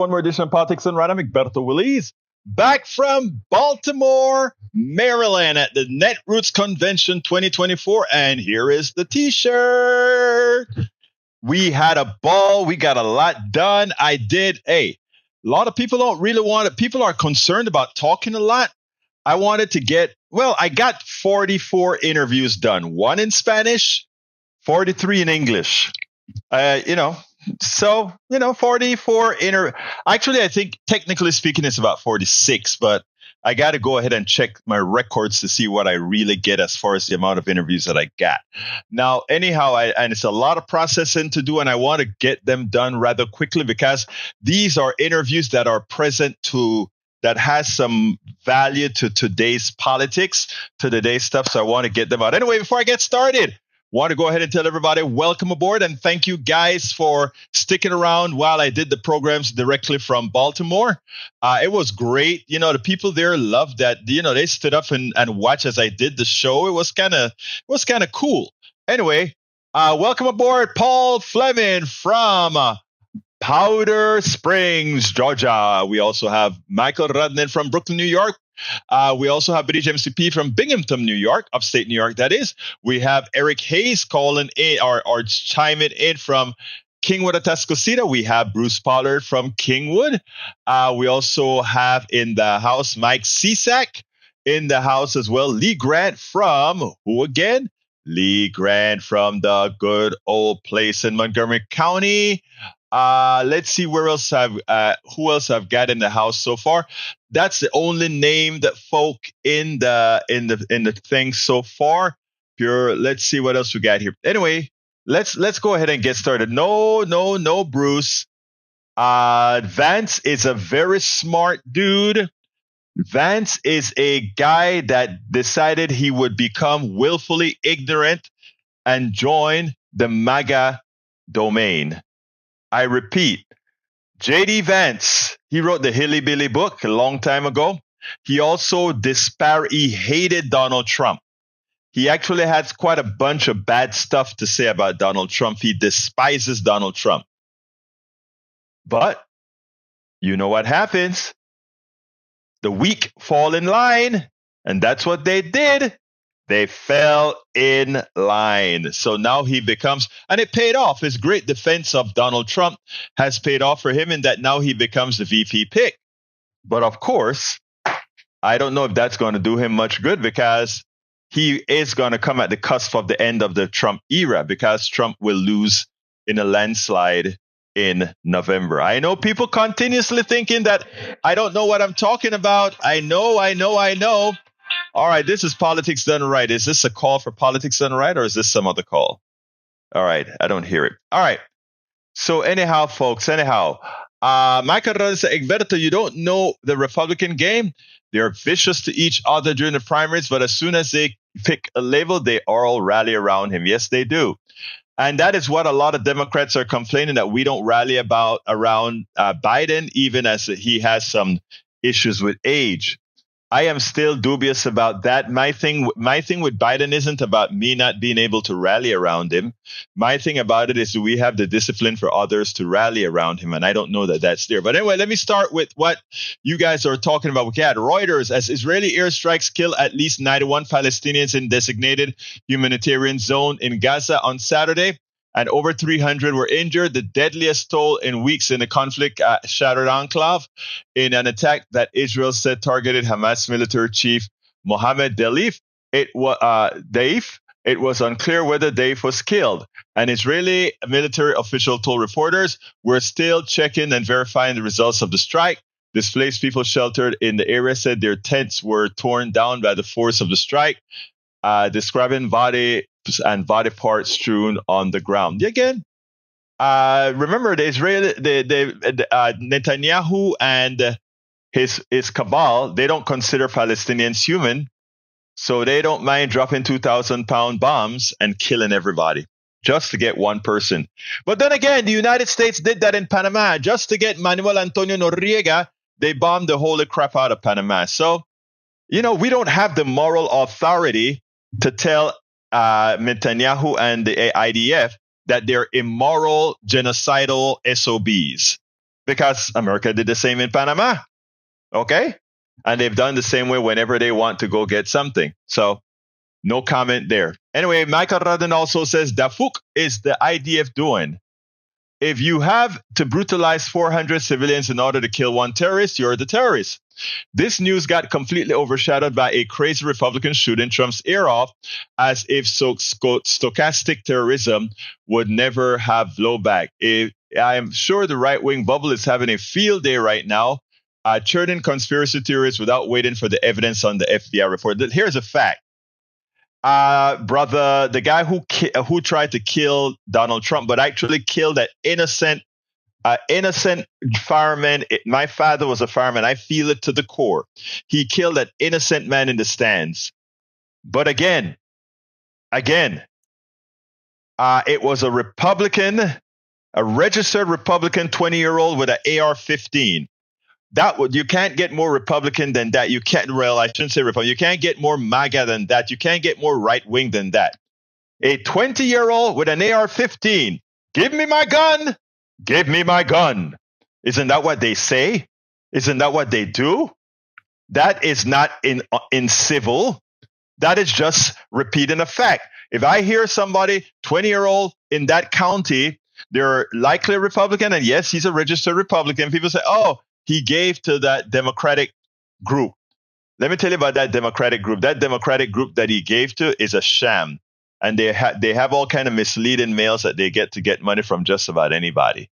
One more edition of Politics and Right. I'm Egberto Willies, back from Baltimore, Maryland at the Netroots Convention 2024. And here is the t-shirt. We had a ball. We got a lot done. A lot of people don't really want it. People are concerned about talking a lot. I wanted to I got 44 interviews done, one in Spanish, 43 in English. 44 actually, I think technically speaking, it's about 46, but I got to go ahead and check my records to see what I really get as far as the amount of interviews that I got. Now, anyhow, and it's a lot of processing to do, and I want to get them done rather quickly because these are interviews that are that has some value to today's politics, to today's stuff. So I want to get them out. Anyway, before I get started, want to go ahead and tell everybody welcome aboard and thank you guys for sticking around while I did the programs directly from Baltimore. It was great. The people there loved that. They stood up and watched as I did the show. It was kind of cool. Anyway, welcome aboard, Paul Fleming from Powder Springs, Georgia. We also have Michael Rudnin from Brooklyn, New York. We also have British MCP from Binghamton, New York, upstate New York, that is. We have Eric Hayes calling in or chiming in from Kingwood, Atascocita. We have Bruce Pollard from Kingwood. We also have in the house Mike Cisak in the house as well. Lee Grant from who again? Lee Grant from the good old place in Montgomery County. Let's see who else I've got in the house so far. That's the only named folk in the thing so far. Let's see what else we got here. Anyway, let's go ahead and get started. No, Bruce. Vance is a very smart dude. Vance is a guy that decided he would become willfully ignorant and join the MAGA domain. I repeat, J.D. Vance, he wrote the Hilly Billy book a long time ago. He also he hated Donald Trump. He actually has quite a bunch of bad stuff to say about Donald Trump. He despises Donald Trump. But you know what happens? The weak fall in line, and that's what they did. They fell in line. So now he becomes, and it paid off. His great defense of Donald Trump has paid off for him in that now he becomes the VP pick. But of course, I don't know if that's going to do him much good because he is going to come at the cusp of the end of the Trump era because Trump will lose in a landslide in November. I know people continuously thinking that I don't know what I'm talking about. I know. All right, this is Politics Done Right. Is this a call for Politics Done Right, or is this some other call? All right, I don't hear it. All right. So anyhow, folks, Michael Rodriguez, Egberto, you don't know the Republican game. They're vicious to each other during the primaries, but as soon as they pick a label, they all rally around him. Yes, they do. And that is what a lot of Democrats are complaining, that we don't rally around Biden, even as he has some issues with age. I am still dubious about that. My thing with Biden isn't about me not being able to rally around him. My thing about it is, do we have the discipline for others to rally around him? And I don't know that that's there. But anyway, let me start with what you guys are talking about. We had Reuters, as Israeli airstrikes kill at least 91 Palestinians in designated humanitarian zone in Gaza on Saturday, and over 300 were injured, the deadliest toll in weeks in the conflict shattered enclave in an attack that Israel said targeted Hamas military chief Mohammed Deif. It was unclear whether Deif was killed. An Israeli military official told reporters, "We're still checking and verifying the results of the strike." Displaced people sheltered in the area said their tents were torn down by the force of the strike, describing body parts strewn on the ground. Again, remember the Netanyahu and his cabal, they don't consider Palestinians human, so they don't mind dropping 2,000-pound bombs and killing everybody just to get one person. But then again, the United States did that in Panama. Just to get Manuel Antonio Noriega, they bombed the holy crap out of Panama. So, we don't have the moral authority to tell Netanyahu and the IDF that they're immoral, genocidal SOBs. because America did the same in Panama. Okay? And they've done the same way whenever they want to go get something. So no comment there. Anyway, Michael Radden also says Dafuk is the IDF doing. If you have to brutalize 400 civilians in order to kill one terrorist, you're the terrorist. This news got completely overshadowed by a crazy Republican shooting Trump's ear off, as if stochastic terrorism would never have blowback. I am sure the right-wing bubble is having a field day right now, churning conspiracy theories without waiting for the evidence on the FBI report. Here's a fact. Brother, the guy who tried to kill Donald Trump, but actually killed that innocent fireman. My father was a fireman. I feel it to the core. He killed that innocent man in the stands. But again, it was a Republican, a registered Republican 20-year-old with an AR-15. You can't get more Republican than that. You can't, well, I shouldn't say Republican. You can't get more MAGA than that. You can't get more right wing than that. A 20-year-old with an AR-15. Give me my gun. Give me my gun. Isn't that what they say? Isn't that what they do? That is not incivil. That is just repeating a fact. If I hear somebody, 20-year-old in that county, they're likely a Republican, and yes, he's a registered Republican. People say, oh, he gave to that Democratic group. Let me tell you about that Democratic group. That Democratic group that he gave to is a sham. And they have all kind of misleading mails that they get money from just about anybody.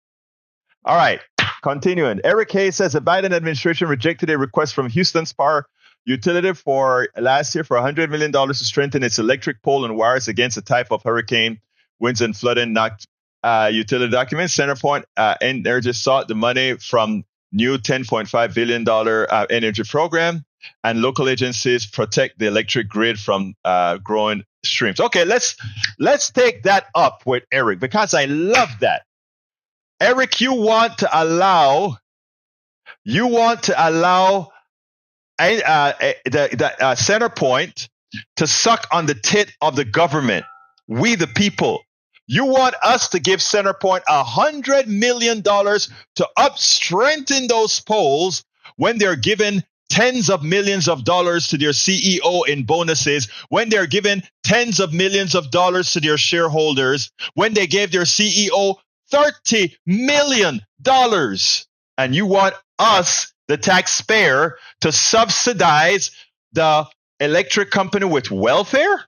All right, continuing. Eric Hayes says the Biden administration rejected a request from Houston's power utility for last year for $100 million to strengthen its electric pole and wires against a type of hurricane, winds and flooding knocked utility documents. Centerpoint Energy sought the money from new $10.5 billion energy program, and local agencies protect the electric grid from growing streams. Okay, let's take that up with Eric, because I love that. Eric, you want to allow the Centerpoint to suck on the tit of the government, we the people. You want us to give Centerpoint $100 million to strengthen those polls when they're given tens of millions of dollars to their CEO in bonuses, when they're given tens of millions of dollars to their shareholders, when they gave their CEO $30 million. And you want us, the taxpayer, to subsidize the electric company with welfare?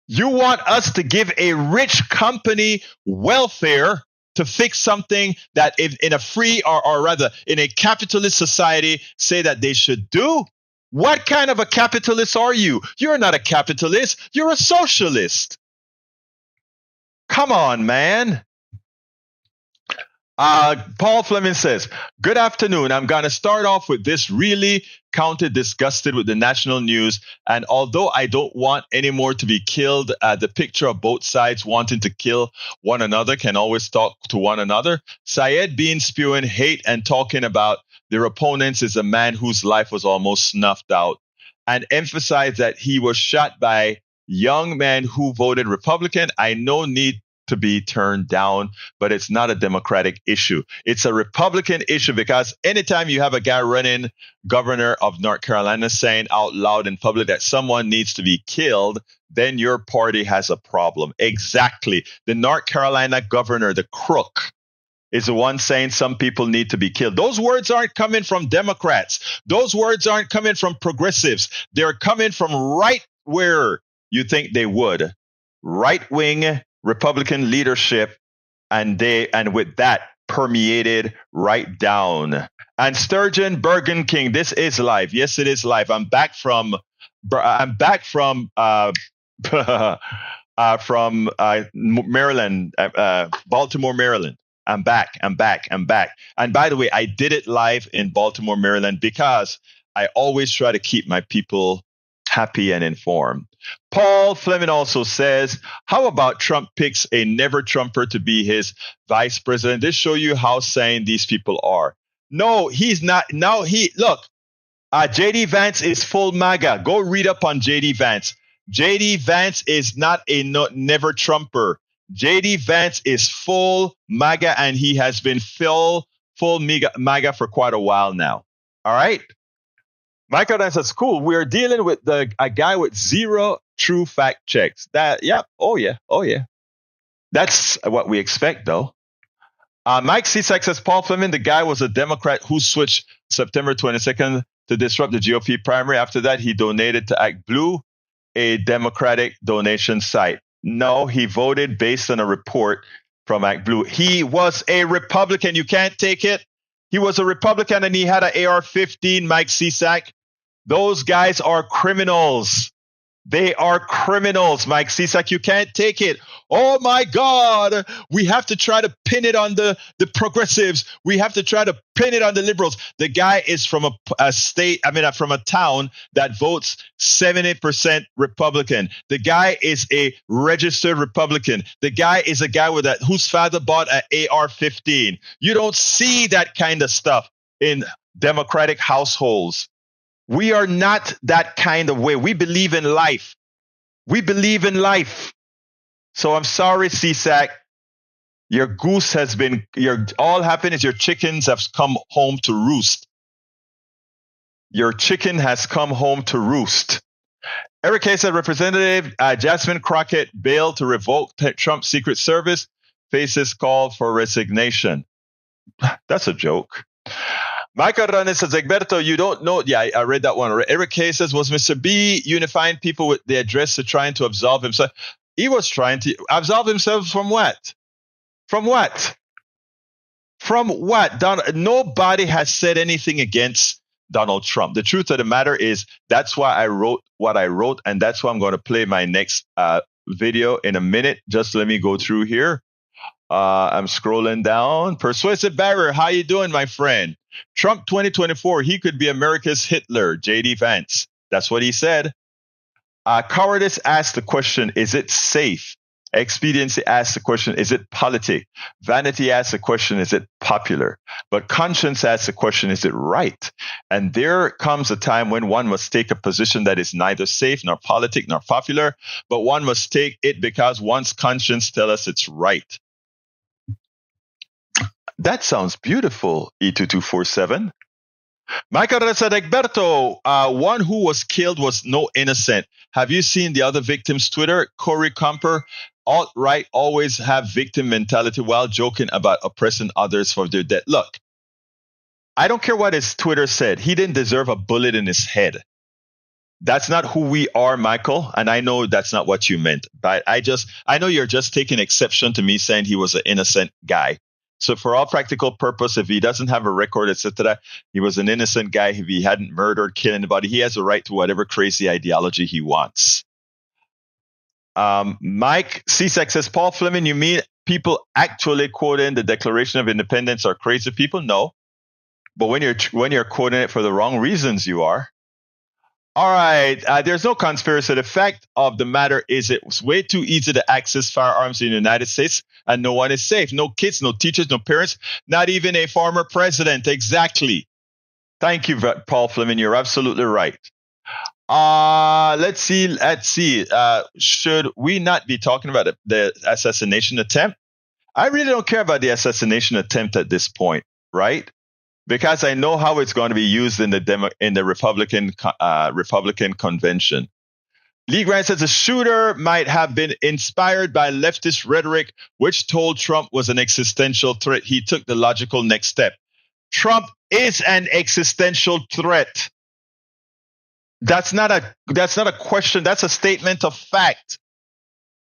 You want us to give a rich company welfare to fix something that in a free or rather in a capitalist society say that they should do? What kind of a capitalist are you? You're not a capitalist. You're a socialist. Come on, man. Paul Fleming says, good afternoon. I'm going to start off with this. Really counted disgusted with the national news. And although I don't want any more to be killed, the picture of both sides wanting to kill one another can always talk to one another. Syed Bean spewing hate and talking about their opponents is a man whose life was almost snuffed out, and emphasize that he was shot by young men who voted Republican. I no need to be turned down, but it's not a Democratic issue. It's a Republican issue, because anytime you have a guy running governor of North Carolina saying out loud in public that someone needs to be killed, then your party has a problem. Exactly. The North Carolina governor, the crook, is the one saying some people need to be killed. Those words aren't coming from Democrats. Those words aren't coming from progressives. They're coming from right where you think they would. Right-wing Republican leadership, and with that permeated right down. And Sturgeon Bergen King, this is live. Yes, it is live. I'm back from Maryland, Baltimore, Maryland. I'm back. And by the way, I did it live in Baltimore, Maryland, because I always try to keep my people happy and informed. Paul Fleming also says, how about Trump picks a never Trumper to be his vice president? This show you how sane these people are. No, he's not. Now look, JD Vance is full MAGA. Go read up on JD Vance. JD Vance is not a never Trumper. JD Vance is full MAGA, and he has been full full MAGA for quite a while now. All right. Michael then says, cool. We're dealing with a guy with zero true fact checks. Oh yeah. That's what we expect, though. Mike Cisak says, Paul Fleming, the guy was a Democrat who switched September 22nd to disrupt the GOP primary. After that, he donated to Act Blue, a Democratic donation site. No, he voted based on a report from Act Blue. He was a Republican. You can't take it. He was a Republican and he had an AR-15, Mike Cisak. Those guys are criminals. They are criminals, Mike Cisak. You can't take it. Oh my God. We have to try to pin it on the progressives. We have to try to pin it on the liberals. The guy is from from a town that votes 70% Republican. The guy is a registered Republican. The guy is a guy whose father bought an AR-15. You don't see that kind of stuff in Democratic households. We are not that kind of way. We believe in life. We believe in life. So I'm sorry, Cisak. Your goose has been, all happened is your chickens have come home to roost. Your chicken has come home to roost. Eric Hayes said Representative Jasmine Crockett bailed to revoke Trump's Secret Service, faces call for resignation. That's a joke. Michael Ranes says, Egberto, you don't know. Yeah, I read that one. Eric Hayes says, was Mr. B unifying people with the address to trying to absolve himself? He was trying to absolve himself from what? From what? From what? Nobody has said anything against Donald Trump. The truth of the matter is that's why I wrote what I wrote, and that's why I'm going to play my next video in a minute. Just let me go through here. I'm scrolling down. Persuasive Barrier, how you doing, my friend? Trump 2024, he could be America's Hitler, J.D. Vance. That's what he said. Cowardice asked the question, is it safe? Expediency asked the question, is it politic? Vanity asked the question, is it popular? But conscience asked the question, is it right? And there comes a time when one must take a position that is neither safe nor politic nor popular, but one must take it because one's conscience tells us it's right. That sounds beautiful, E2247. Michael said, Egberto, one who was killed was no innocent. Have you seen the other victim's Twitter? Corey Comper, alt-right always have victim mentality while joking about oppressing others for their death. Look, I don't care what his Twitter said. He didn't deserve a bullet in his head. That's not who we are, Michael. And I know that's not what you meant. But I know you're just taking exception to me saying he was an innocent guy. So for all practical purpose, if he doesn't have a record, etc., he was an innocent guy. If he hadn't murdered, killed anybody, he has a right to whatever crazy ideology he wants. Mike Cisak says, Paul Fleming, you mean people actually quoting the Declaration of Independence are crazy people? No. But when you're quoting it for the wrong reasons, you are. All right. There's no conspiracy. The fact of the matter is it's way too easy to access firearms in the United States, and no one is safe. No kids, no teachers, no parents, not even a former president. Exactly. Thank you, Paul Fleming. You're absolutely right. Let's see. Should we not be talking about the assassination attempt? I really don't care about the assassination attempt at this point, right? Because I know how it's going to be used in the Republican convention. Lee Grant says the shooter might have been inspired by leftist rhetoric, which told Trump was an existential threat. He took the logical next step. Trump is an existential threat. That's not a question. That's a statement of fact.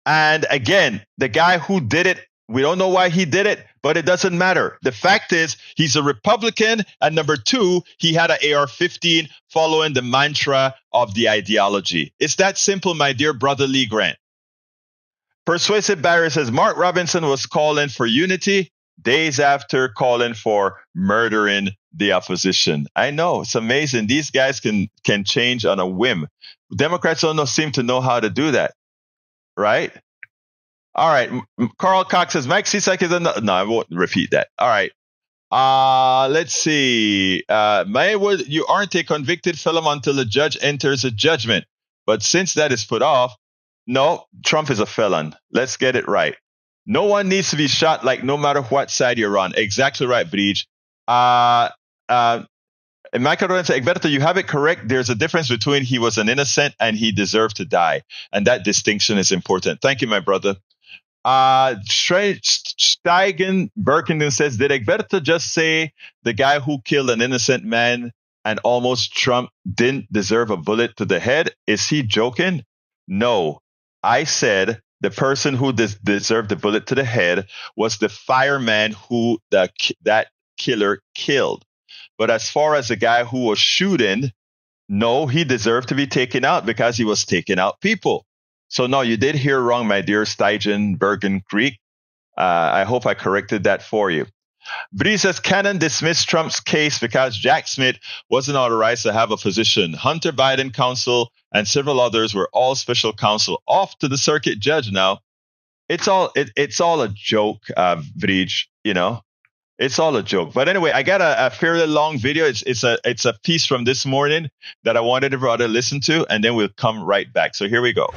And again, the guy who did it, we don't know why he did it, but it doesn't matter. The fact is, he's a Republican, and number two, he had an AR-15 following the mantra of the ideology. It's that simple, my dear brother Lee Grant. Persuasive Barrier says, Mark Robinson was calling for unity days after calling for murdering the opposition. I know, it's amazing. These guys can change on a whim. Democrats don't seem to know how to do that, right? All right. Carl Cox says, Mike Cisak is no, I won't repeat that. All right. Let's see. You aren't a convicted felon until the judge enters a judgment. But since that is put off, no, Trump is a felon. Let's get it right. No one needs to be shot, like no matter what side you're on. Exactly right, Breach. Uh, uh, and Michael Rowan said, Egberto, you have it correct. There's a difference between he was an innocent and he deserved to die. And that distinction is important. Thank you, my brother. Steigen Birkenden says, did Egberto just say the guy who killed an innocent man and almost Trump didn't deserve a bullet to the head? Is he joking? No. I said the person who deserved the bullet to the head was the fireman who that killer killed. But as far as the guy who was shooting, no, he deserved to be taken out because he was taking out people. So no, you did hear wrong, my dear Steigen Bergen Creek. I hope I corrected that for you. Bree says, Cannon dismissed Trump's case because Jack Smith wasn't authorized to have a physician. Hunter Biden counsel and several others were all special counsel. Off to the circuit judge now. It's all a joke, Vrij, you know. It's all a joke. But anyway, I got a fairly long video. It's a piece from this morning that I wanted everybody to listen to, and then we'll come right back. So here we go.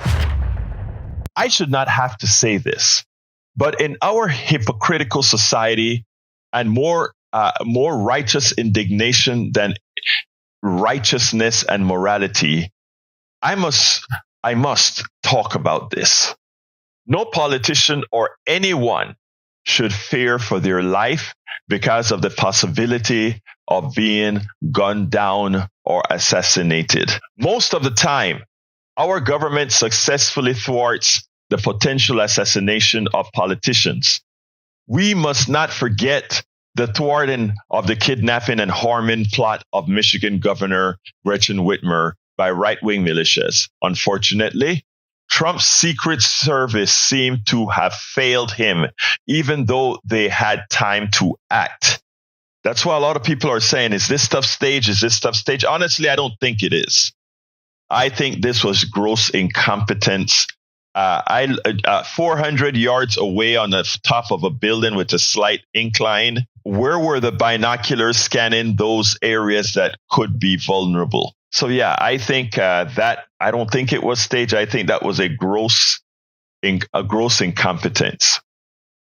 I should not have to say this, but in our hypocritical society and more righteous indignation than righteousness and morality, I must talk about this. No politician or anyone should fear for their life because of the possibility of being gunned down or assassinated. Most of the time, our government successfully thwarts the potential assassination of politicians. We must not forget the thwarting of the kidnapping and harming plot of Michigan Governor Gretchen Whitmer by right-wing militias. Unfortunately, Trump's Secret Service seemed to have failed him, even though they had time to act. That's why a lot of people are saying, is this stuff staged? Is this stuff staged? Honestly, I don't think it is. I think this was gross incompetence. 400 yards away on the top of a building with a slight incline, where were the binoculars scanning those areas that could be vulnerable? So yeah, I think that I don't think it was staged. I think that was a gross incompetence,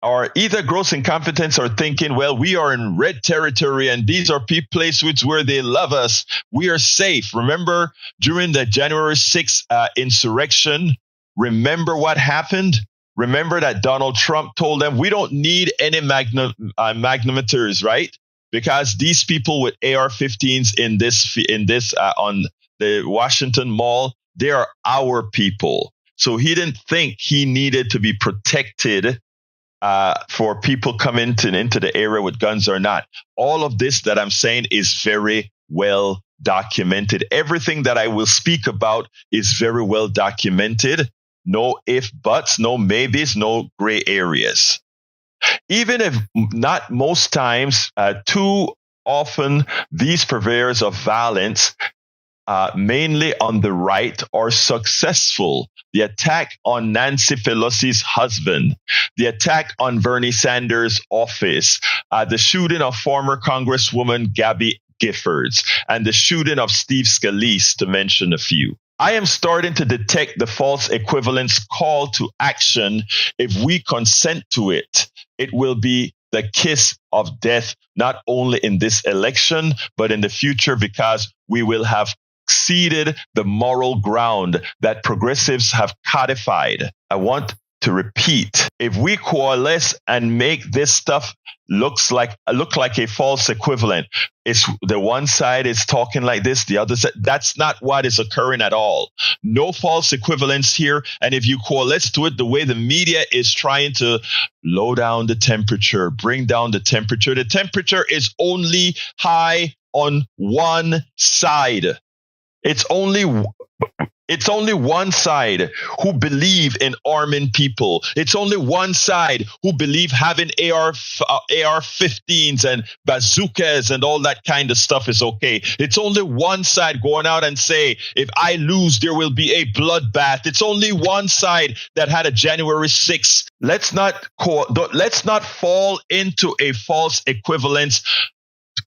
or either gross incompetence or thinking, well, we are in red territory and these are places where they love us. We are safe. Remember during the January 6th insurrection, remember what happened? Remember that Donald Trump told them, we don't need any magnetometers, right? Because these people with AR-15s in this on the Washington Mall, they are our people. So he didn't think he needed to be protected for people coming into the area with guns or not. All of this that I'm saying is very well documented. Everything that I will speak about is very well documented. No if, buts, no maybes, no gray areas. Even if not most times, too often these purveyors of violence, mainly on the right, are successful. The attack on Nancy Pelosi's husband, the attack on Bernie Sanders' office, the shooting of former Congresswoman Gabby Giffords, and the shooting of Steve Scalise, to mention a few. I am starting to detect the false equivalence call to action. If we consent to it, it will be the kiss of death, not only in this election, but in the future, because we will have ceded the moral ground that progressives have codified. I want to repeat, if we coalesce and make this stuff look like a false equivalent, it's the one side is talking like this, the other side, that's not what is occurring at all. No false equivalence here. And if you coalesce to it the way the media is trying to low down the temperature, bring down the temperature is only high on one side. It's only one side who believe in arming people. It's only one side who believe having AR-15s and bazookas and all that kind of stuff is okay. It's only one side going out and say, if I lose, there will be a bloodbath. It's only one side that had a January 6th. Let's not fall into a false equivalence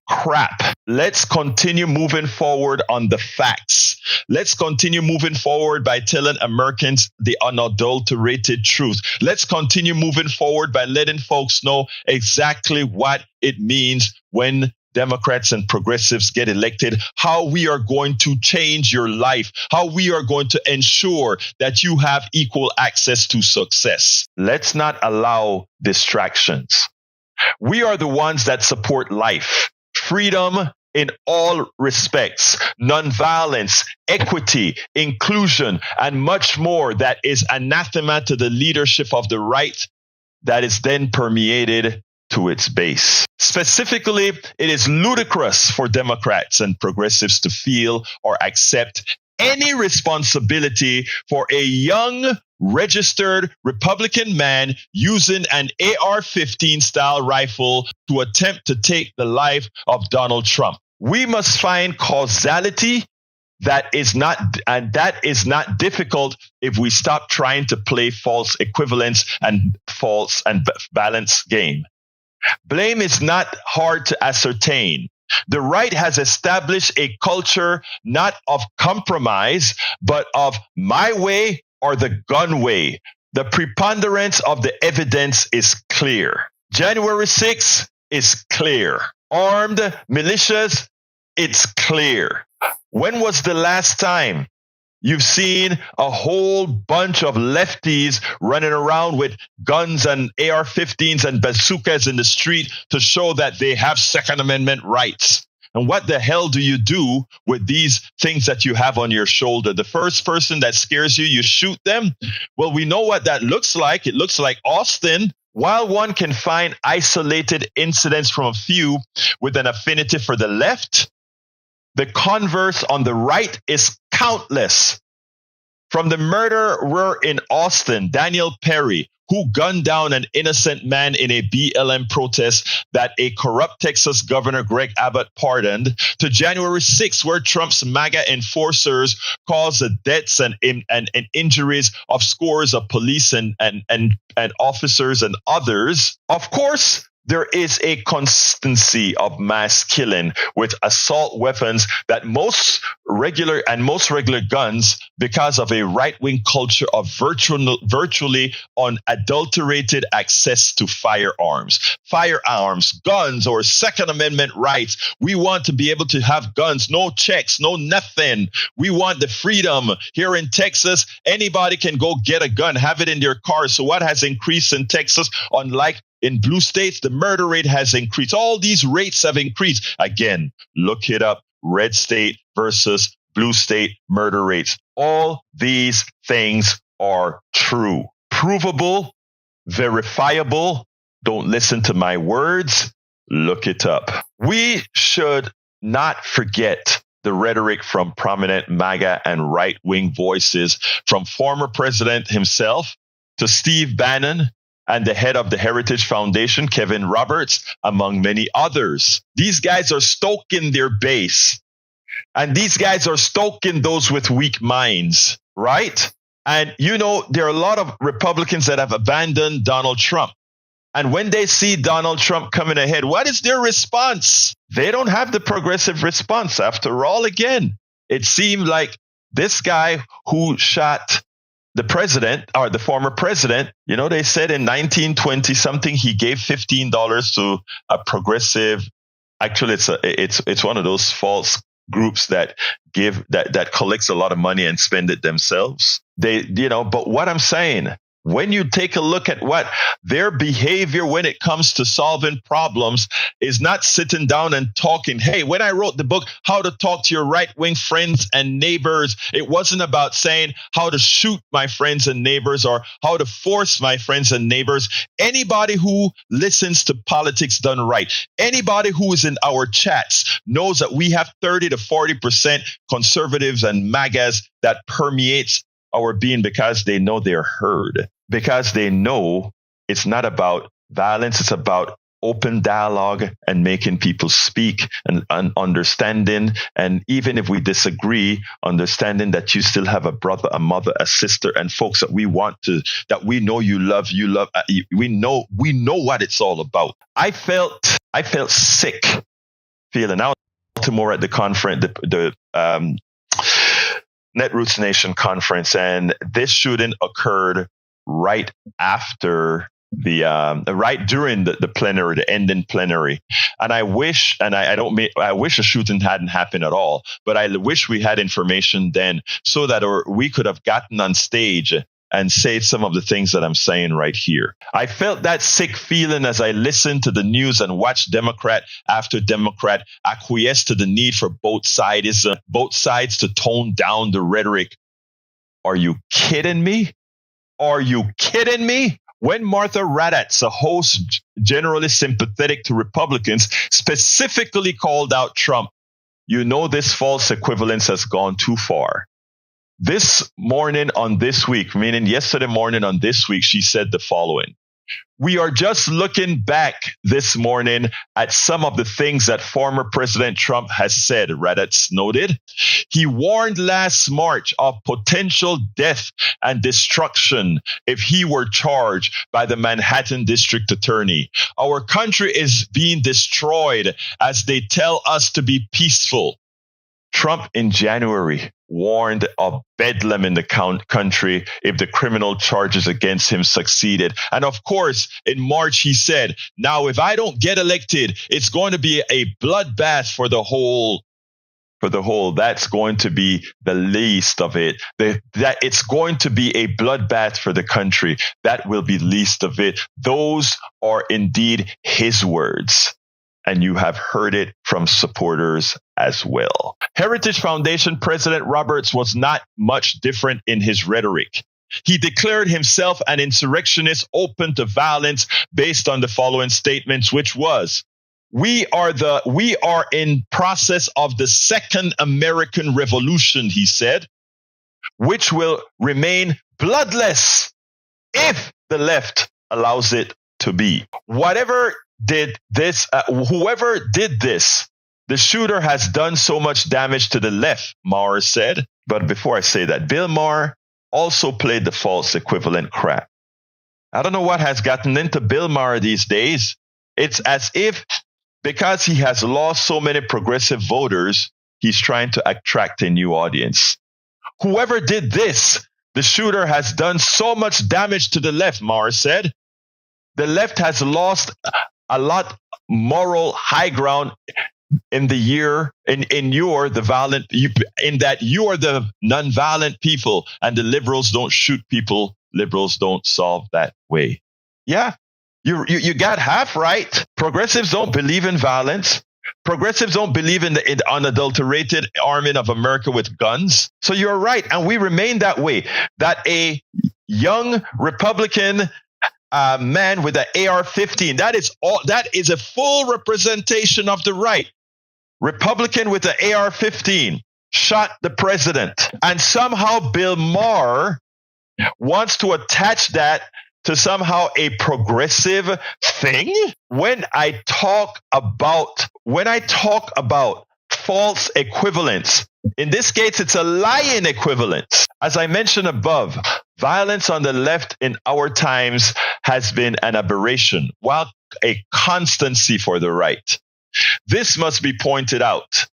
crap. Let's continue moving forward on the facts. Let's continue moving forward by telling Americans the unadulterated truth. Let's continue moving forward by letting folks know exactly what it means when Democrats and progressives get elected, how we are going to change your life, how we are going to ensure that you have equal access to success. Let's not allow distractions. We are the ones that support life, freedom in all respects, nonviolence, equity, inclusion, and much more that is anathema to the leadership of the right that is then permeated to its base. Specifically, it is ludicrous for Democrats and progressives to feel or accept any responsibility for a young, registered Republican man using an AR-15 style rifle to attempt to take the life of Donald Trump. We must find causality that is not difficult if we stop trying to play false equivalence and false and balanced game. Blame is not hard to ascertain. The right has established a culture not of compromise, but of my way or the gun way. The preponderance of the evidence is clear. January 6th is clear. Armed militias, it's clear. When was the last time you've seen a whole bunch of lefties running around with guns and AR-15s and bazookas in the street to show that they have Second Amendment rights? And what the hell do you do with these things that you have on your shoulder? The first person that scares you, you shoot them? Well, we know what that looks like. It looks like Austin. While one can find isolated incidents from a few with an affinity for the left, the converse on the right is countless. From the murderer in Austin, Daniel Perry, who gunned down an innocent man in a BLM protest that a corrupt Texas Governor Greg Abbott pardoned, to January 6th, where Trump's MAGA enforcers caused the deaths and injuries of scores of police and officers and others. Of course, there is a constancy of mass killing with assault weapons that most regular guns, because of a right-wing culture of virtually unadulterated access to firearms, guns, or Second Amendment rights. We want to be able to have guns, no checks, no nothing. We want the freedom. Here in Texas, anybody can go get a gun, have it in their car. So what has increased in Texas, unlike in blue states, the murder rate has increased. All these rates have increased. Again, look it up. Red state versus blue state murder rates. All these things are true. Provable, verifiable. Don't listen to my words. Look it up. We should not forget the rhetoric from prominent MAGA and right-wing voices, from former president himself to Steve Bannon, and the head of the Heritage Foundation, Kevin Roberts, among many others. These guys are stoking their base. And these guys are stoking those with weak minds, right? And, there are a lot of Republicans that have abandoned Donald Trump. And when they see Donald Trump coming ahead, what is their response? They don't have the progressive response. After all, again, it seemed like this guy who shot the president, or the former president, they said in 1920 something, he gave $15 to a progressive. Actually, it's one of those false groups that collects a lot of money and spend it themselves. But what I'm saying, when you take a look at what their behavior when it comes to solving problems is not sitting down and talking. Hey, when I wrote the book, How to Talk to Your Right-Wing Friends and Neighbors, it wasn't about saying how to shoot my friends and neighbors or how to force my friends and neighbors. Anybody who listens to politics done right, anybody who is in our chats knows that we have 30 to 40% conservatives and MAGAs that permeates our being, because they know they're heard, because they know it's not about violence. It's about open dialogue and making people speak and understanding. And even if we disagree, understanding that you still have a brother, a mother, a sister, and folks that we know you love. We know what it's all about. I felt sick feeling out tomorrow at the conference, the Netroots Nation conference, and this shooting occurred right after right during the plenary, the ending plenary. And I wish, and I wish a shooting hadn't happened at all, but I wish we had information then so that we could have gotten on stage and say some of the things that I'm saying right here. I felt that sick feeling as I listened to the news and watched Democrat after Democrat acquiesce to the need for both sides to tone down the rhetoric. Are you kidding me? Are you kidding me? When Martha Raddatz, a host generally sympathetic to Republicans, specifically called out Trump, you know this false equivalence has gone too far. This morning on This Week, meaning yesterday morning on This Week, she said the following. We are just looking back this morning at some of the things that former President Trump has said, Raddatz noted. He warned last March of potential death and destruction if he were charged by the Manhattan District Attorney. Our country is being destroyed as they tell us to be peaceful. Trump in January warned of bedlam in the country if the criminal charges against him succeeded. And of course, in March, he said, now, if I don't get elected, it's going to be a bloodbath for the whole. That's going to be the least of it. That it's going to be a bloodbath for the country. That will be least of it. Those are indeed his words. And you have heard it from supporters as well. Heritage Foundation President Roberts was not much different in his rhetoric. He declared himself an insurrectionist open to violence based on the following statements, which was, we are in process of the second American Revolution, he said, which will remain bloodless if the left allows it to be. Whoever did this, the shooter has done so much damage to the left, Maher said. But before I say that, Bill Maher also played the false equivalent crap. I don't know what has gotten into Bill Maher these days. It's as if because he has lost so many progressive voters, he's trying to attract a new audience. Whoever did this, the shooter has done so much damage to the left, Maher said. The left has lost a lot moral high ground in that you're the nonviolent people and the liberals don't shoot people. Liberals don't solve that way. Yeah, you got half right. Progressives don't believe in violence. Progressives don't believe in the unadulterated arming of America with guns. So you're right. And we remain that way. That a young Republican man with an AR-15. That is a full representation of the right. Republican with an AR-15 shot the president. And somehow Bill Maher wants to attach that to somehow a progressive thing. When I talk about false equivalence, in this case, it's a lying equivalence. As I mentioned above, violence on the left in our times has been an aberration, while a constancy for the right. This must be pointed out.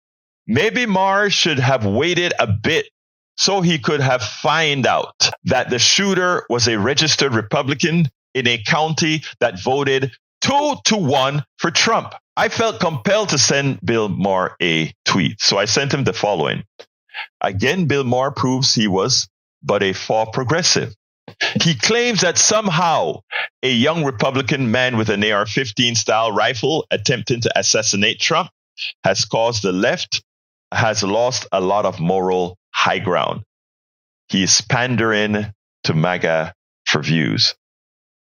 Maybe Maher should have waited a bit so he could have found out that the shooter was a registered Republican in a county that voted 2-1 for Trump. I felt compelled to send Bill Maher a tweet, so I sent him the following. Again, Bill Maher proves he was but a faux progressive. He claims that somehow a young Republican man with an AR-15 style rifle attempting to assassinate Trump has caused the left has lost a lot of moral high ground. He is pandering to MAGA for views.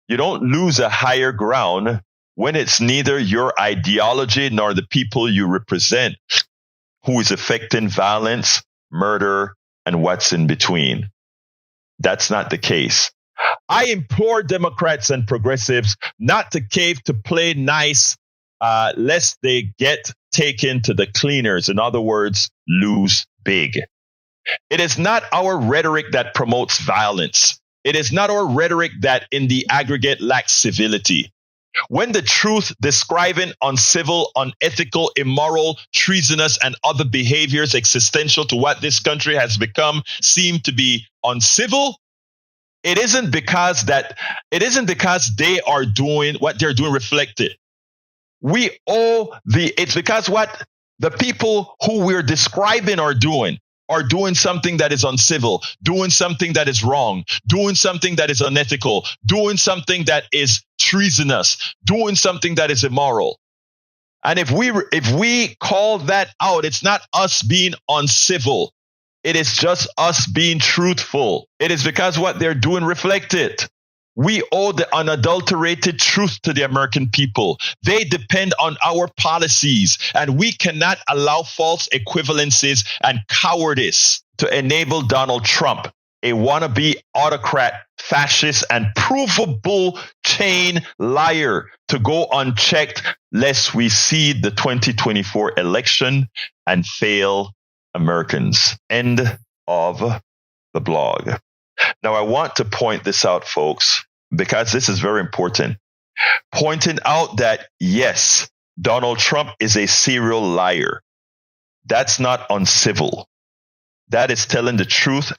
You don't lose a higher ground when it's neither your ideology nor the people you represent who is affecting violence, murder, and what's in between. That's not the case. I implore Democrats and progressives not to cave to play nice, lest they get taken to the cleaners. In other words, lose big. It is not our rhetoric that promotes violence. It is not our rhetoric that in the aggregate lacks civility. When the truth describing uncivil, unethical, immoral, treasonous, and other behaviors existential to what this country has become seem to be uncivil, it isn't because they are doing what they're doing reflected. It's because what the people who we're describing are doing something that is uncivil, doing something that is wrong, doing something that is unethical, doing something that is treasonous, doing something that is immoral. And if we call that out, it's not us being uncivil. It is just us being truthful. It is because what they're doing reflect it. We owe the unadulterated truth to the American people. They depend on our policies, and we cannot allow false equivalencies and cowardice to enable Donald Trump, a wannabe autocrat, fascist, and provable chain liar, to go unchecked, lest we cede the 2024 election and fail Americans. End of the blog. Now, I want to point this out, folks, because this is very important. Pointing out that, yes, Donald Trump is a serial liar. That's not uncivil. That is telling the truth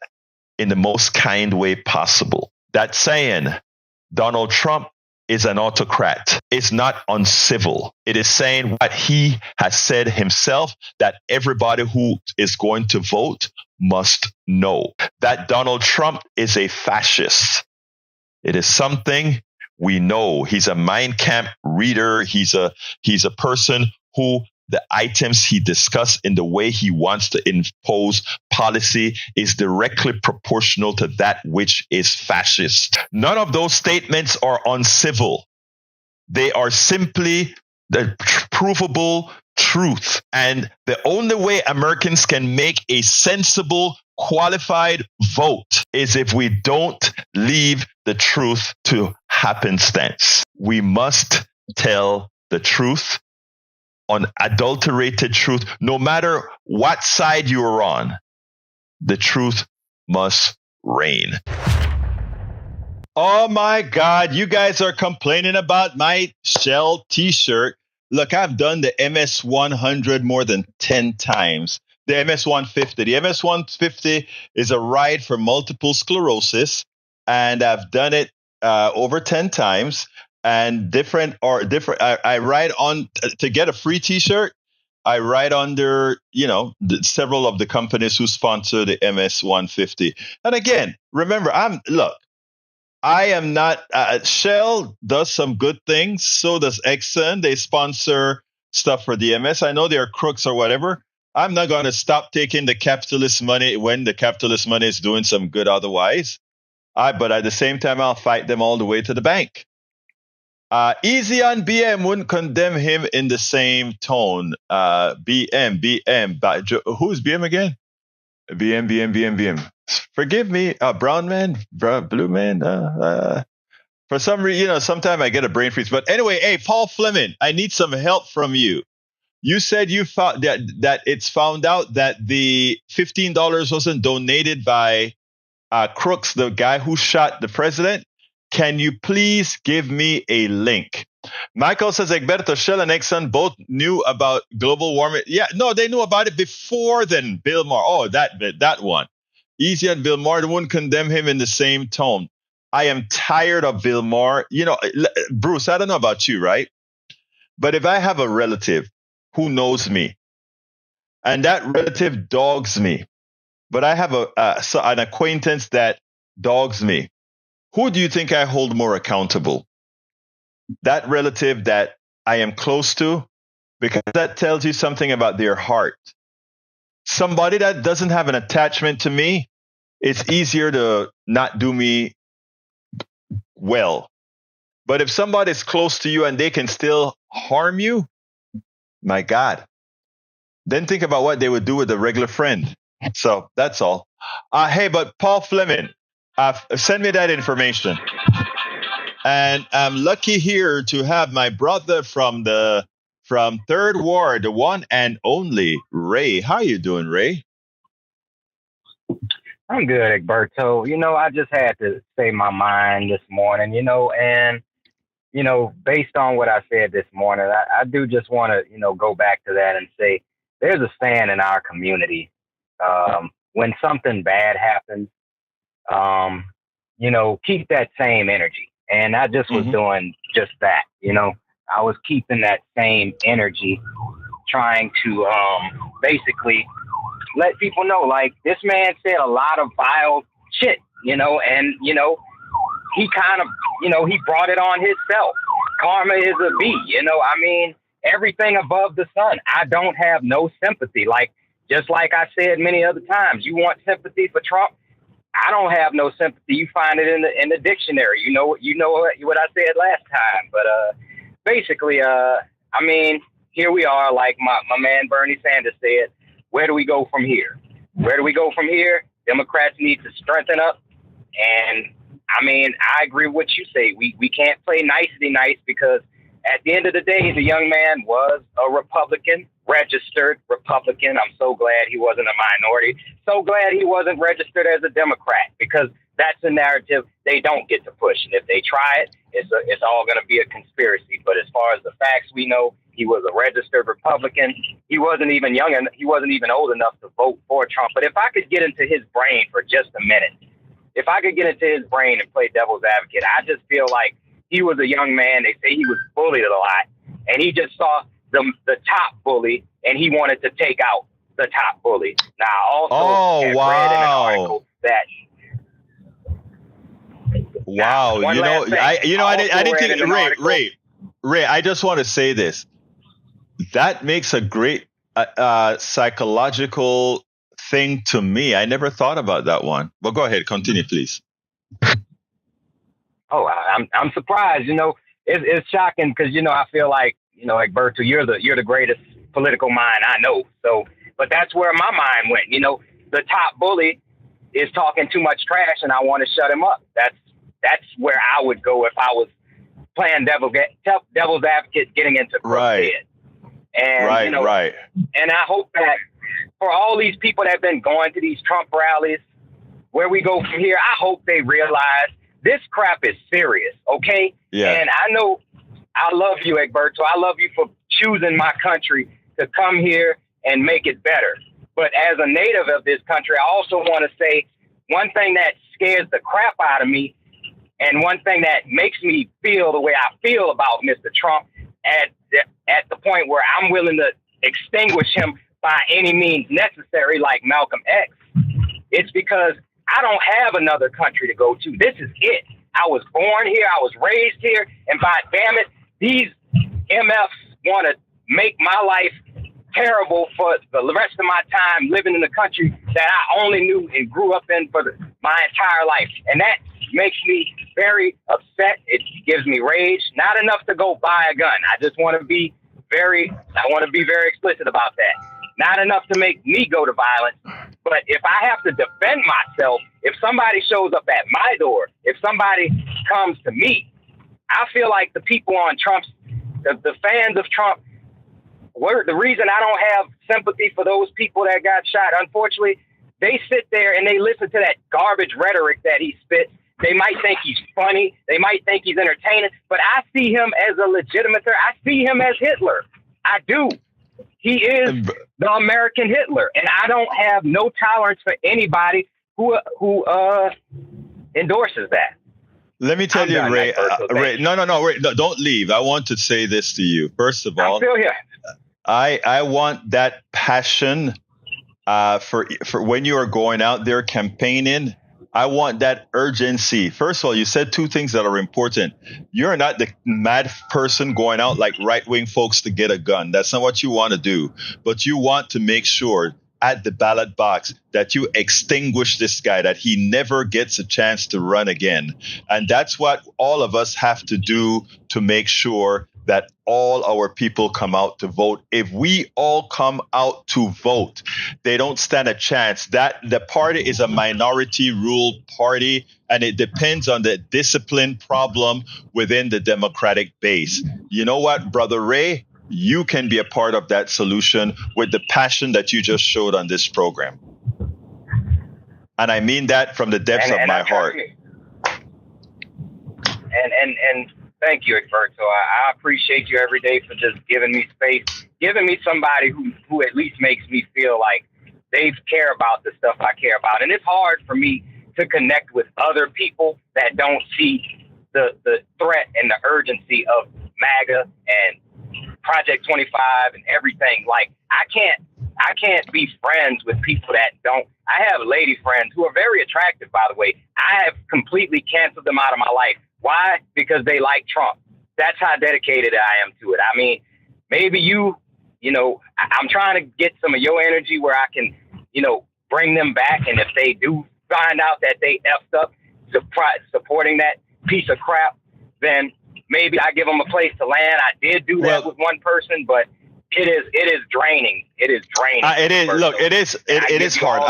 in the most kind way possible. That saying Donald Trump is an autocrat is not uncivil. It is saying what he has said himself, that everybody who is going to vote must know. That Donald Trump is a fascist. It is something we know. He's a Mein Kampf reader. He's a person who the items he discussed in the way he wants to impose policy is directly proportional to that which is fascist. None of those statements are uncivil. They are simply the provable truth. And the only way Americans can make a sensible, qualified vote is if we don't leave the truth to happenstance. We must tell the truth, unadulterated truth, no matter what side you are on. The truth must reign. Oh my God, you guys are complaining about my Shell t-shirt. Look, I've done the MS-100 more than 10 times. The MS-150. The MS-150 is a ride for multiple sclerosis, and I've done it over 10 times. And I ride on to get a free t-shirt. I ride under, several of the companies who sponsor the MS-150. And again, remember, I am not, Shell does some good things. So does Exxon. They sponsor stuff for the MS. I know they're crooks or whatever. I'm not going to stop taking the capitalist money when the capitalist money is doing some good otherwise. But at the same time, I'll fight them all the way to the bank. Easy on BM wouldn't condemn him in the same tone. BM. Who's BM again? BM. Forgive me, brown man, blue man. For some reason, sometimes I get a brain freeze. But anyway, hey, Paul Fleming, I need some help from you. You said you found that it's found out that the $15 wasn't donated by Crooks, the guy who shot the president. Can you please give me a link? Michael says, Egberto, Shell and Exxon both knew about global warming. Yeah, no, they knew about it before then. Bill Maher. Oh, that one. Easy on Bill Maher. They wouldn't condemn him in the same tone. I am tired of Bill Maher. Bruce, I don't know about you, right? But if I have a relative who knows me and that relative dogs me, but I have an acquaintance that dogs me, who do you think I hold more accountable? That relative that I am close to, because that tells you something about their heart. Somebody that doesn't have an attachment to me, it's easier to not do me well. But if somebody is close to you and they can still harm you, my God, then think about what they would do with a regular friend. So that's all. Hey, but Paul Fleming, send me that information. And I'm lucky here to have my brother from Third Ward, the one and only Ray. How you doing, Ray? I'm good, Egberto. I just had to say my mind this morning, and, based on what I said this morning, I do just want to, go back to that and say there's a saying in our community when something bad happens, keep that same energy. And I just was Hmm. doing just that. I was keeping that same energy, trying to basically let people know, like, this man said a lot of vile shit, and he kind of, he brought it on himself. Karma is a bee, I mean, everything above the sun. I don't have no sympathy. Like, just like I said many other times, you want sympathy for Trump? I don't have no sympathy. You find it in the dictionary. What I said last time. But basically, I mean, here we are. Like my man Bernie Sanders said, where do we go from here? Where do we go from here? Democrats need to strengthen up. And I mean, I agree with what you say. We can't play nicety nice, because at the end of the day, the young man was a Republican, registered Republican. I'm so glad he wasn't a minority. So glad he wasn't registered as a Democrat, because that's a narrative they don't get to push. And if they try it, it's all going to be a conspiracy. But as far as the facts we know, he was a registered Republican. He wasn't even young, and he wasn't even old enough to vote for Trump. But if I could get into his brain for just a minute, if I could get into his brain and play devil's advocate, I just feel like he was a young man. They say he was bullied a lot, and he just saw the top bully, and he wanted to take out the top bully. Now, I also read in an article that. Wow, Now, I didn't think Ray. I just want to say this. That makes a great psychological thing to me. I never thought about that one. But go ahead, continue, please. Oh, I'm surprised. It's shocking, because I feel like Berto, you're the greatest political mind I know. So, but that's where my mind went. The top bully is talking too much trash, and I want to shut him up. That's where I would go if I was playing devil's advocate, getting into right. head. And right. And I hope that for all these people that have been going to these Trump rallies, where we go from here, I hope they realize this crap is serious, okay? Yeah. And I know I love you, Egberto. I love you for choosing my country to come here and make it better. But as a native of this country, I also want to say one thing that scares the crap out of me, and one thing that makes me feel the way I feel about Mr. Trump at the point where I'm willing to extinguish him by any means necessary, like Malcolm X, it's because I don't have another country to go to. This is it. I was born here. I was raised here. And by damn it, these MFs want to make my life terrible for the rest of my time living in the country that I only knew and grew up in for my entire life. And that makes me very upset. It gives me rage. Not enough to go buy a gun. I want to be very explicit about that. Not enough to make me go to violence. But if I have to defend myself, if somebody shows up at my door, if somebody comes to me, I feel like the people on Trump's, the fans of Trump, the reason I don't have sympathy for those people that got shot, unfortunately, they sit there and they listen to that garbage rhetoric that he spits. They might think he's funny. They might think he's entertaining. But I see him as a legitimate threat. I see him as Hitler. I do. He is the American Hitler. And I don't have no tolerance for anybody who endorses that. Let me tell you, Ray. Ray, no, Ray, no, don't leave. I want to say this to you. First of all, I'm still here. I want that passion for when you are going out there campaigning. I want that urgency. First of all, you said two things that are important. You're not the mad person going out like right-wing folks to get a gun. That's not what you want to do. But you want to make sure at the ballot box that you extinguish this guy, that he never gets a chance to run again. And that's what all of us have to do to make sure that all our people come out to vote. If we all come out to vote, they don't stand a chance. That the party is a minority ruled party, and it depends on the discipline problem within the Democratic base. You know what, Brother Ray? You can be a part of that solution with the passion that you just showed on this program. And I mean that from the depths of my heart. And thank you, Egberto. I appreciate you every day for just giving me space, giving me somebody who at least makes me feel like they care about the stuff I care about. And it's hard for me to connect with other people that don't see the threat and the urgency of MAGA and Project 25 and everything. Like I can't be friends with people that don't. I have lady friends who are very attractive, by the way. I have completely canceled them out of my life. Why? Because they like Trump. That's how dedicated I am to it. I mean, maybe I'm trying to get some of your energy where I can, bring them back. And if they do find out that they effed up supporting that piece of crap, then maybe I give them a place to land. I did do that with one person, but it is draining. It is draining. It is. Look, it is. It is hard.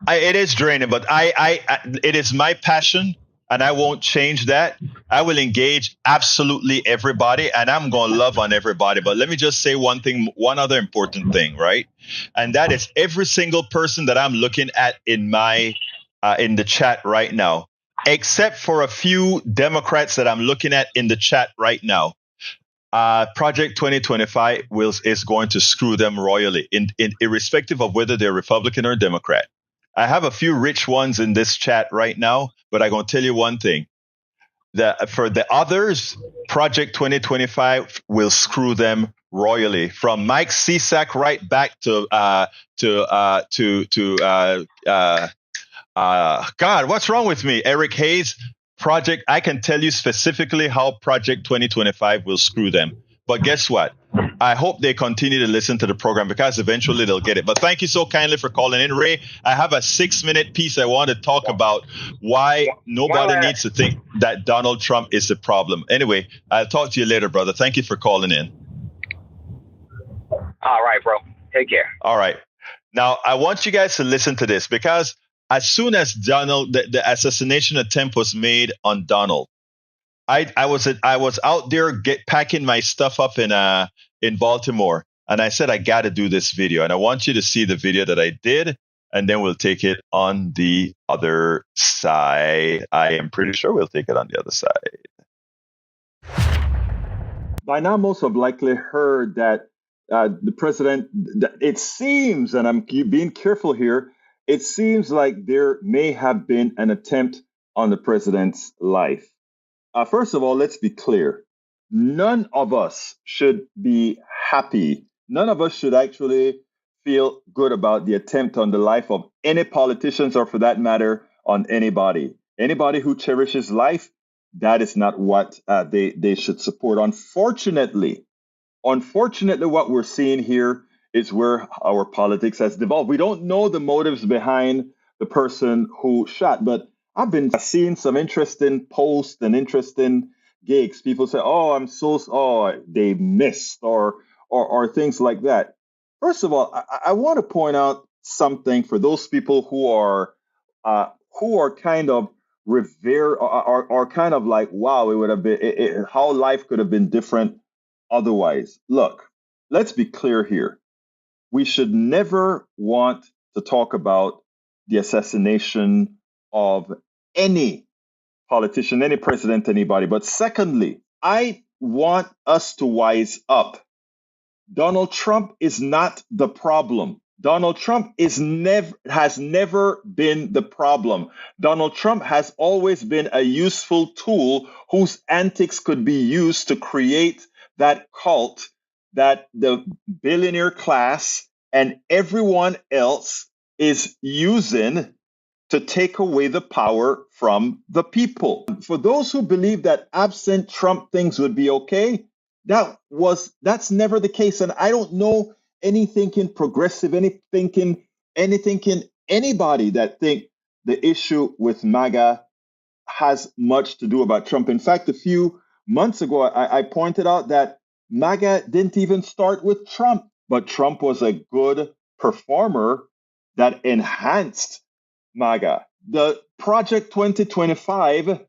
It is draining, but it is my passion, and I won't change that. I will engage absolutely everybody, and I'm going to love on everybody. But let me just say one other important thing, right? And that is every single person that I'm looking at in the chat right now, except for a few Democrats that I'm looking at in the chat right now. Project 2025 is going to screw them royally, irrespective of whether they're Republican or Democrat. I have a few rich ones in this chat right now, but I'm going to tell you one thing. That for the others, Project 2025 will screw them royally. From Mike Cisak right back to God, what's wrong with me? Eric Hayes. I can tell you specifically how Project 2025 will screw them. But guess what? I hope they continue to listen to the program because eventually they'll get it. But thank you so kindly for calling in, Ray. I have a 6-minute piece I want to talk about why nobody needs to think that Donald Trump is the problem. Anyway, I'll talk to you later, brother. Thank you for calling in. All right, bro. Take care. All right. Now, I want you guys to listen to this because as soon as the assassination attempt was made on Donald, I was out there packing my stuff up in Baltimore, and I said I got to do this video, and I want you to see the video that I did, and then we'll take it on the other side. I am pretty sure we'll take it on the other side. By now, most have likely heard that the president. It seems, and I'm being careful here. It seems like there may have been an attempt on the president's life. First of all, let's be clear. None of us should be happy. None of us should actually feel good about the attempt on the life of any politicians or, for that matter, on anybody. Anybody who cherishes life, that is not what they should support. Unfortunately, what we're seeing here is where our politics has devolved. We don't know the motives behind the person who shot, but I've been seeing some interesting posts and interesting gigs. People say, they missed or things like that. First of all, I want to point out something for those people who are kind of revere or kind of like, wow, it would have been how life could have been different otherwise. Look, let's be clear here. We should never want to talk about the assassination of any politician, any president, anybody. But secondly, I want us to wise up. Donald Trump is not the problem. Donald Trump has never been the problem. Donald Trump has always been a useful tool whose antics could be used to create that cult that the billionaire class and everyone else is using to take away the power from the people. For those who believe that absent Trump things would be okay, that's never the case. And I don't know any thinking progressive, any thinking anybody that think the issue with MAGA has much to do about Trump. In fact, a few months ago, I pointed out that MAGA didn't even start with Trump, but Trump was a good performer that enhanced MAGA. The Project 2025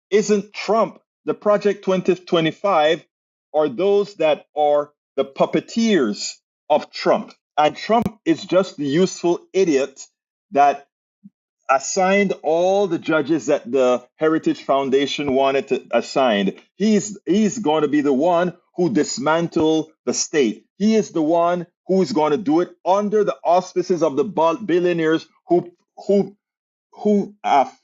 isn't Trump. The Project 2025 are those that are the puppeteers of Trump. And Trump is just the useful idiot that assigned all the judges that the Heritage Foundation wanted to assign. He's going to be the one who dismantle the state. He is the one who is going to do it under the auspices of the billionaires who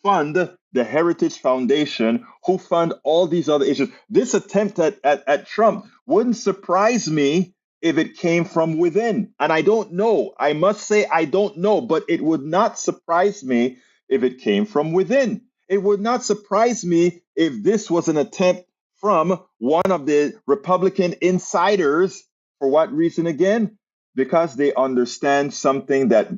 fund the Heritage Foundation, who fund all these other issues. This attempt at Trump wouldn't surprise me if it came from within. And I don't know. I must say, I don't know, but it would not surprise me if it came from within. It would not surprise me if this was an attempt from one of the Republican insiders. For what reason again? Because they understand something that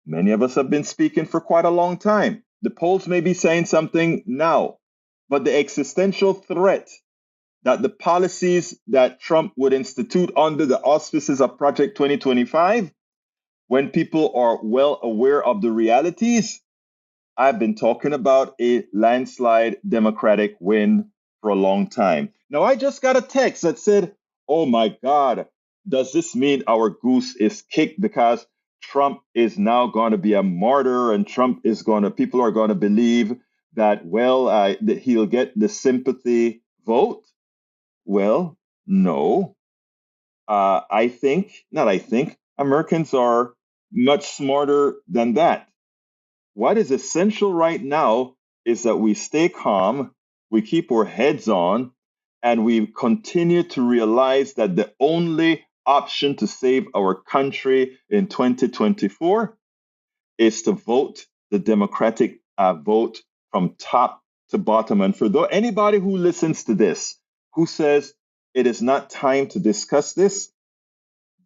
many of us have been speaking for quite a long time. The polls may be saying something now, but the existential threat that the policies that Trump would institute under the auspices of Project 2025, when people are well aware of the realities, I've been talking about a landslide Democratic win for a long time. Now, I just got a text that said, oh my God, does this mean our goose is kicked because Trump is now going to be a martyr and people are going to believe that, that he'll get the sympathy vote? Well, no. Americans are much smarter than that. What is essential right now is that we stay calm, we keep our heads on, and we continue to realize that the only option to save our country in 2024 is to vote the Democratic vote from top to bottom. And for anybody who listens to this, who says it is not time to discuss this,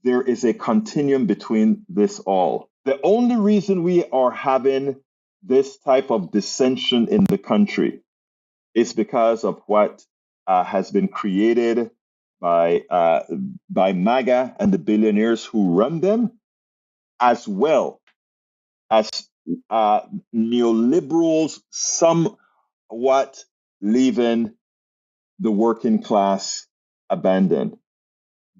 there is a continuum between this all. The only reason we are having this type of dissension in the country is because of what has been created by MAGA and the billionaires who run them, as well as neoliberals somewhat leaving the working class abandoned.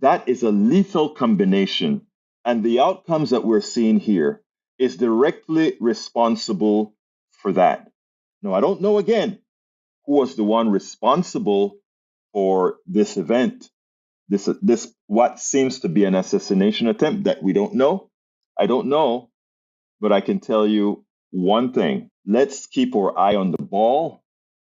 That is a lethal combination, and the outcomes that we're seeing here is directly responsible for that. Now, I don't know again who was the one responsible for this event, this what seems to be an assassination attempt that we don't know. I don't know, but I can tell you one thing. Let's keep our eye on the ball.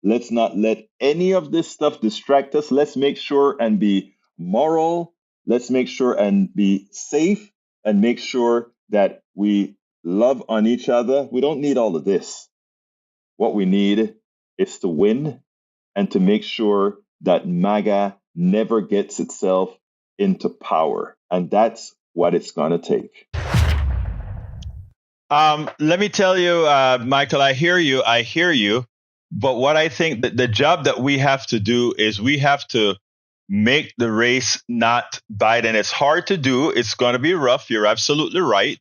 Let's not let any of this stuff distract us. Let's make sure and be moral. Let's make sure and be safe and make sure that we love on each other. We don't need all of this. What we need is to win and to make sure that MAGA never gets itself into power. And that's what it's going to take. Let me tell you, Michael, I hear you. But what I think that the job that we have to do is we have to make the race not Biden. It's hard to do. It's going to be rough. You're absolutely right.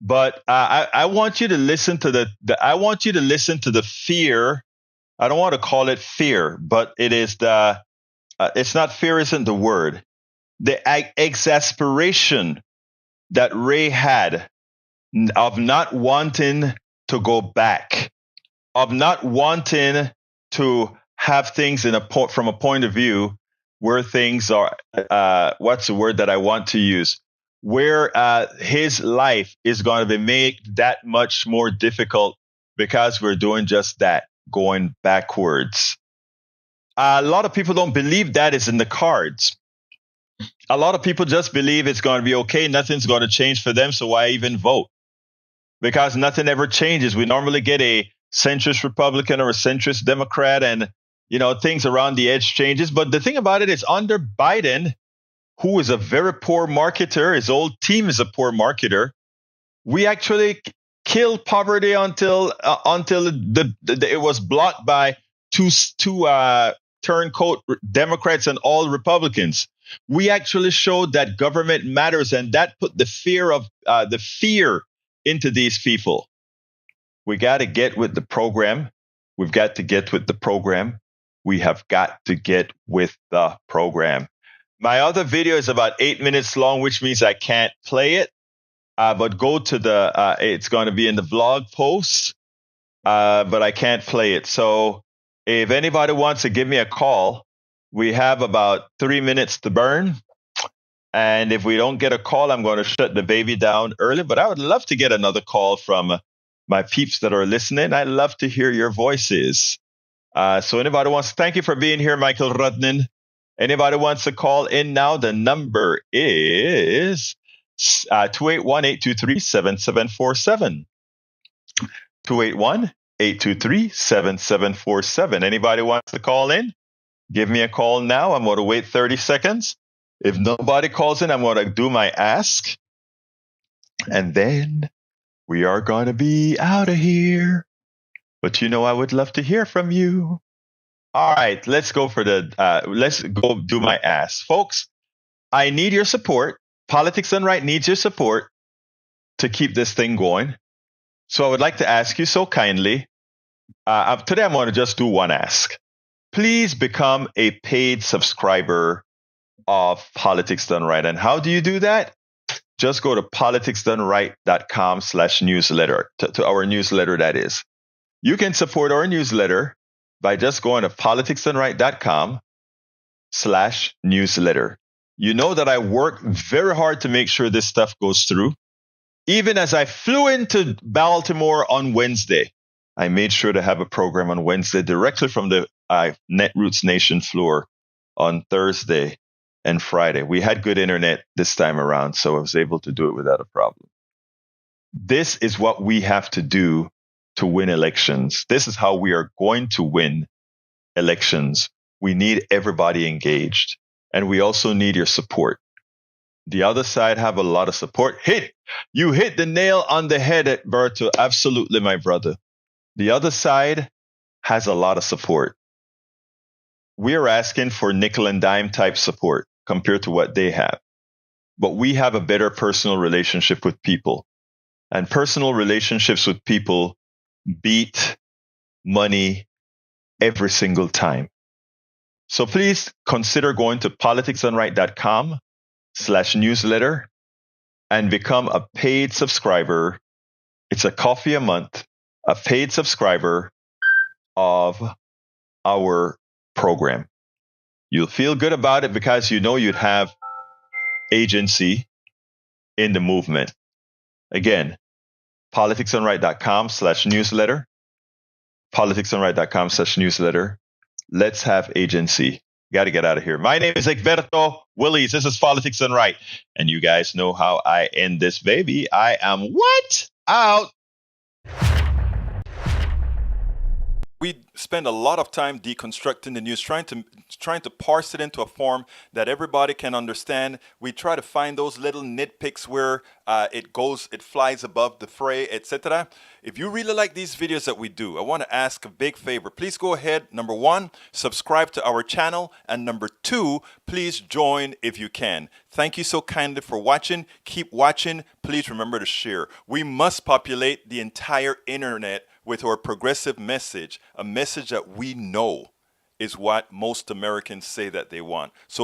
But I want you to listen to I want you to listen to the fear. I don't want to call it fear, but it is it's not fear isn't the word. The exasperation that Ray had of not wanting to go back, of not wanting to have things from a point of view where things are, what's the word that I want to use? Where his life is going to be made that much more difficult because we're doing just that, going backwards. A lot of people don't believe that is in the cards. A lot of people just believe it's going to be okay. Nothing's going to change for them. So why even vote? Because nothing ever changes. We normally get a centrist Republican or a centrist Democrat and, things around the edge changes. But the thing about it is under Biden, who is a very poor marketer, his whole team is a poor marketer, we actually killed poverty until it was blocked by two turncoat Democrats and all Republicans. We actually showed that government matters, and that put the fear into these people. We got to get with the program. We've got to get with the program. We have got to get with the program. My other video is about 8 minutes long, which means I can't play it. But go to it's going to be in the blog post, but I can't play it. So if anybody wants to give me a call, we have about 3 minutes to burn. And if we don't get a call, I'm going to shut the baby down early. But I would love to get another call from my peeps that are listening, I love to hear your voices. So anybody wants to thank you for being here, Michael Rudnin. Anybody wants to call in now? The number is 281-823-7747. 281-823-7747. Anybody wants to call in? Give me a call now. I'm going to wait 30 seconds. If nobody calls in, I'm going to do my ask. And then we are going to be out of here. But I would love to hear from you. All right, let's go do my ask. Folks, I need your support. Politics Done Right needs your support to keep this thing going. So I would like to ask you so kindly. Today I'm going to just do one ask. Please become a paid subscriber of Politics Done Right. And how do you do that? Just go to politicsdoneright.com/newsletter, to our newsletter, that is. You can support our newsletter by just going to politicsdoneright.com/newsletter. You know that I work very hard to make sure this stuff goes through. Even as I flew into Baltimore on Wednesday, I made sure to have a program on Wednesday directly from the Netroots Nation floor on Thursday and Friday. We had good internet this time around, so I was able to do it without a problem. This is what we have to do to win elections. This is how we are going to win elections. We need everybody engaged, and we also need your support. The other side have a lot of support. You hit the nail on the head, Berto. Absolutely, my brother. The other side has a lot of support. We're asking for nickel and dime type support compared to what they have. But we have a better personal relationship with people. And personal relationships with people beat money every single time. So please consider going to politicsdoneright.com/newsletter and become a paid subscriber. It's a coffee a month, a paid subscriber of our program. You'll feel good about it because you'd have agency in the movement. Again, politicsdoneright.com/newsletter, politicsdoneright.com/newsletter. Let's have agency. Got to get out of here. My name is Egberto Willies. This is Politics Done Right. And you guys know how I end this baby. I am what? Out. We spend a lot of time deconstructing the news, trying to parse it into a form that everybody can understand. We try to find those little nitpicks where it flies above the fray, etc. If you really like these videos that we do, I want to ask a big favor. Please go ahead. Number 1, subscribe to our channel. And number 2, please join if you can. Thank you so kindly for watching. Keep watching. Please remember to share. We must populate the entire internet with our progressive message, a message that we know is what most Americans say that they want. So